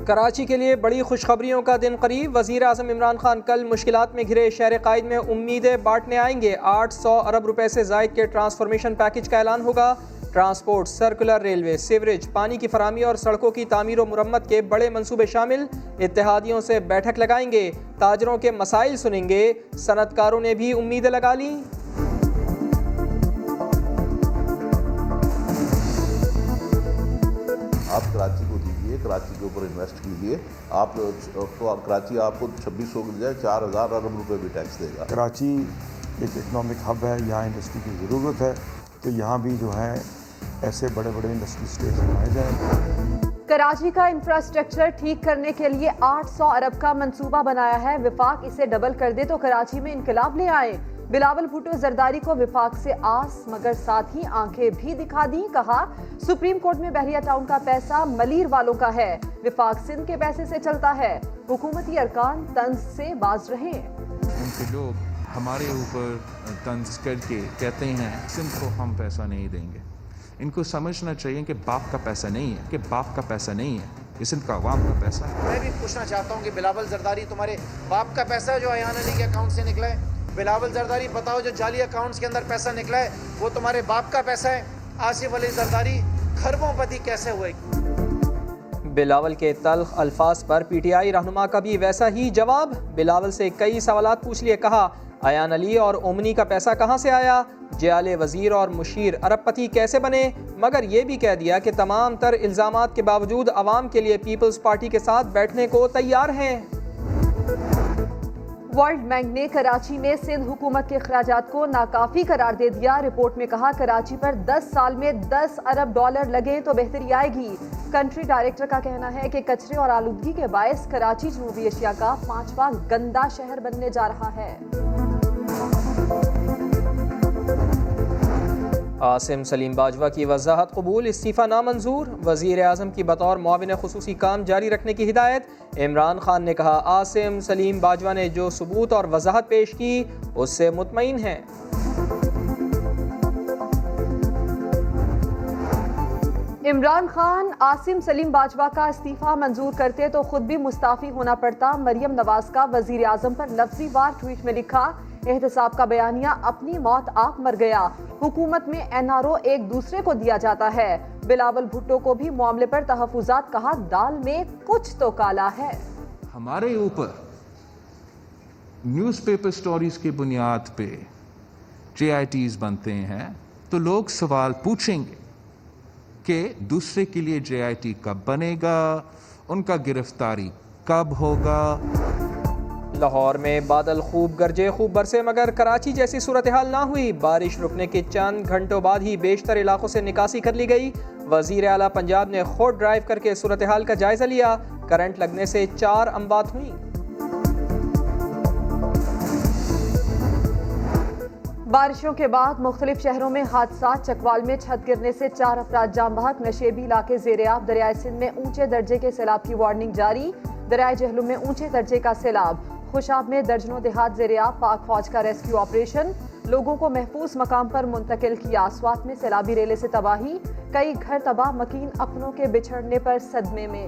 कराची के लिए बड़ी खुशखबरियों का दिन करीब। वज़ीर आज़म इमरान खान कल मुश्किलात में घिरे शहर कायद में उम्मीदें बांटने आएंगे। 800 अरब रुपए से ज़ायद के ट्रांसफॉर्मेशन पैकेज का ऐलान होगा। ट्रांसपोर्ट, सर्कुलर रेलवे, सीवरेज, पानी की फराहमी और सड़कों की तामीर व मुरम्मत के बड़े मंसूबे शामिल। इत्तेहादियों से बैठक लगाएंगे, ताजरों के मसाइल सुनेंगे। सनतकारों ने भी उम्मीदें लगा ली। आप कराची को दीजिए, कराची के ऊपर इन्वेस्ट कीजिए। आप तो कराची आपको 2600 मिल जाए, 4000 अरब रुपए भी टैक्स देगा। कराची एक इकनॉमिक हब है, यहाँ इंडस्ट्री की ज़रूरत है, तो यहाँ भी जो है ऐसे बड़े बड़े इंडस्ट्री स्टेट्स बनाए जाएँ। कराची का इंफ्रास्ट्रक्चर ठीक करने के लिए 800 अरब का मंसूबा बनाया है। विफाक इसे डबल कर दे तो कराची में इनकलाब ले आए। बिलावल भुट्टो जरदारी को विफाक से आस मगर साथ ही आंखें भी दिखा दी। कहा सुप्रीम कोर्ट में बहरिया टाउन का पैसा मलीर वालों का है, विफाक सिंध के पैसे से चलता है। हुकूमती अरकान तंज से बाज रहे। उनके लोग हमारे ऊपर तंज करके कहते हैं सिंध को हम पैसा नहीं देंगे। इनको समझना चाहिए कि बाप का पैसा नहीं है, कि बाप का पैसा नहीं है, ये सिंध का अवाम का पैसा है। मैं भी पूछना चाहता हूँ कि बिलावल जरदारी तुम्हारे बाप का पैसा है जो अयान अली के अकाउंट से निकला है? बिलावल जरदारी बताओ, जो जाली अकाउंट्स के अंदर पैसा निकला है वो तुम्हारे बाप का पैसा है? आसिफ अली जरदारी खरबोंपति कैसे हुए? बिलावल के तल्ख अल्फाज पर पीटीआई रहनुमा का भी वैसा ही जवाब। बिलावल से कई सवालात पूछ लिए। कहा अयान अली और ओमनी का पैसा कहाँ से आया, जयाले वजीर और मुशीर अरबपति कैसे बने, मगर ये भी कह दिया कि तमाम तर इल्ज़ामात के बावजूद अवाम के लिए पीपल्स पार्टी के साथ बैठने को तैयार हैं। वर्ल्ड बैंक ने कराची में सिंध हुकूमत के अखराजात को नाकाफी करार दे दिया। रिपोर्ट में कहा कराची पर 10 साल में 10 अरब डॉलर लगे तो बेहतरी आएगी। कंट्री डायरेक्टर का कहना है कि कचरे और आलूदगी के बायस कराची जनूबी एशिया का 5वां गंदा शहर बनने जा रहा है। आसिम सलीम बाजवा की वजाहत कबूल, इस्तीफ़ा नामंजूर। वज़ीर आज़म की बतौर मुआविन खुसूसी काम जारी रखने की हिदायत। इमरान खान ने कहा आसिम सलीम बाजवा ने जो सबूत और वजाहत पेश की उससे मुतमईन हैं। इमरान खान आसिम सलीम बाजवा का इस्तीफा मंजूर करते तो खुद भी मुस्ताफी होना पड़ता। मरियम नवाज का वजीर आजम पर लफ्जी वार ट्वीट में लिखा एहतसाब का बयानिया अपनी मौत आप मर गया। हुकूमत में एनआरओ एक दूसरे को दिया जाता है। बिलावल भुट्टो को भी मामले पर तहफुजात। कहा दाल में कुछ तो काला है। हमारे ऊपर न्यूज़पेपर स्टोरीज की बुनियाद पे JITs बनते हैं तो लोग सवाल पूछेंगे कि दूसरे के लिए JIT कब बनेगा, उनका गिरफ्तारी कब होगा। लाहौर में बादल खूब गरजे खूब बरसे मगर कराची जैसी सूरत हाल ना हुई। बारिश रुकने के चंद घंटों बाद ही बेशतर इलाकों से निकासी कर ली गई। वजीर आला पंजाब ने खुद ड्राइव करके सूरत हाल का जायजा लिया। करंट लगने से 4 अमवात हुई। बारिशों के बाद मुख्तलिफ शहरों में हादसा। चकवाल में छत गिरने से 4 अफराद जाम बहक। नशेबी इलाके ज़ेर-ए-आब। दरियाए सिंध में ऊंचे दर्जे के सैलाब की वार्निंग जारी। दरियाए जहलुम में ऊंचे दर्जे का सैलाब। खुशाब में दर्जनों देहात ज़ेर-ए-आब। पाक फौज का रेस्क्यू ऑपरेशन। लोगों को महफूज मकाम पर मुंतकिल किया। स्वात में सैलाबी रेले से तबाही। कई घर तबाह। मकीन अपनों के बिछड़ने पर सदमे में।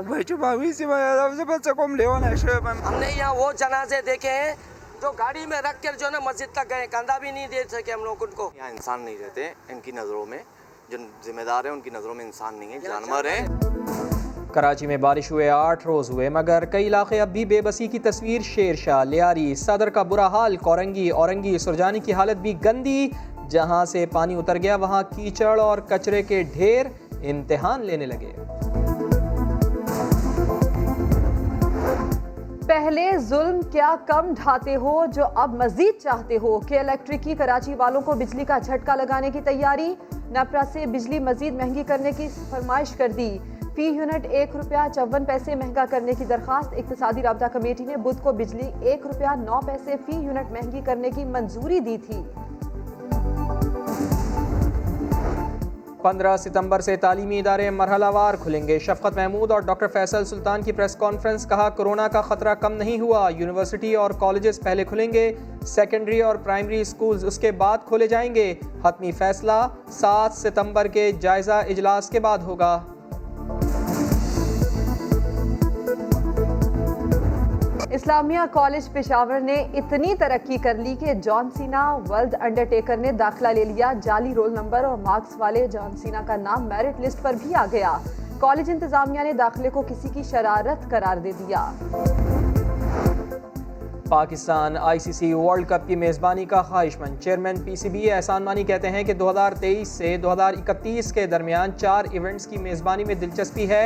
भाई चुमावीसी में सबसे बच्चा को लेवाना है। हमने यहाँ वो जनाजे देखे हैं जो गाड़ी में रख कर जो ना मस्जिद तक गए, कंधा भी नहीं दे सके हम लोग उनको। यहाँ इंसान नहीं रहते इनकी नज़रों में, जो जिम्मेदार है उनकी नज़रों में इंसान नहीं है, जानवर है। कराची में बारिश हुए 8 रोज हुए मगर कई इलाके अब भी बेबसी की तस्वीर। शेरशाह, लियारी, सदर का बुरा हाल। कोरंगी, औरंगी, सुरजानी की हालत भी गंदी। जहां से पानी उतर गया वहां कीचड़ और कचरे के ढेर इम्तिहान लेने लगे। पहले जुल्म क्या कम ढाते हो जो अब मजीद चाहते हो। के इलेक्ट्रिक की कराची वालों को बिजली का झटका लगाने की तैयारी। नपरा से बिजली मजीद महंगी करने की फरमाइश कर दी। फी यूनिट ₹1.54 महंगा करने की दरखास्त। इक्तिसादी राबता कमेटी ने बुध को बिजली ₹1.09 फी यूनिट महंगी करने की मंजूरी दी थी। 15 सितंबर से तालीमी इदारे मरहलावार खुलेंगे। शफकत महमूद और डॉक्टर फैसल सुल्तान की प्रेस कॉन्फ्रेंस। कहा कोरोना का खतरा कम नहीं हुआ, यूनिवर्सिटी और कॉलेजेस पहले खुलेंगे, सेकेंडरी और प्राइमरी स्कूल्स उसके बाद खोले जाएंगे। हतमी फैसला 7 सितंबर के जायजा इजलास के बाद होगा। इस्लामिया कॉलेज पेशावर ने इतनी तरक्की कर ली कि जॉन सीना वर्ल्ड अंडरटेकर ने दाखिला ले लिया। जाली रोल नंबर और मार्क्स वाले जॉन सीना का नाम मेरिट लिस्ट पर भी आ गया। कॉलेज इंतजामिया ने दाखिले को किसी की शरारत करार दे दिया। पाकिस्तान ICC वर्ल्ड कप की मेज़बानी का ख्वाहिशमंद। चेयरमैन PCB एहसान मानी कहते हैं कि 2023 से 2031 के दरमियान 4 इवेंट्स की मेज़बानी में दिलचस्पी है।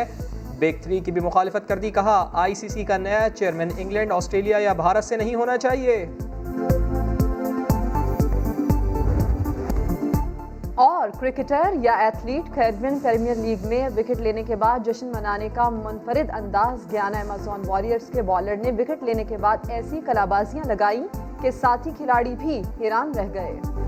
बिग 3 की भी मुखालिफत कर दी। कहा ICC का नया चेयरमैन इंग्लैंड, ऑस्ट्रेलिया या भारत से नहीं होना चाहिए। और क्रिकेटर या एथलीट कैरेबियन प्रीमियर लीग में विकेट लेने के बाद जश्न मनाने का मुनफरिद अंदाज। गयाना अमेज़न वॉरियर्स के बॉलर ने विकेट लेने के बाद ऐसी कलाबाजियां लगाई कि साथी खिलाड़ी भी हैरान रह गए।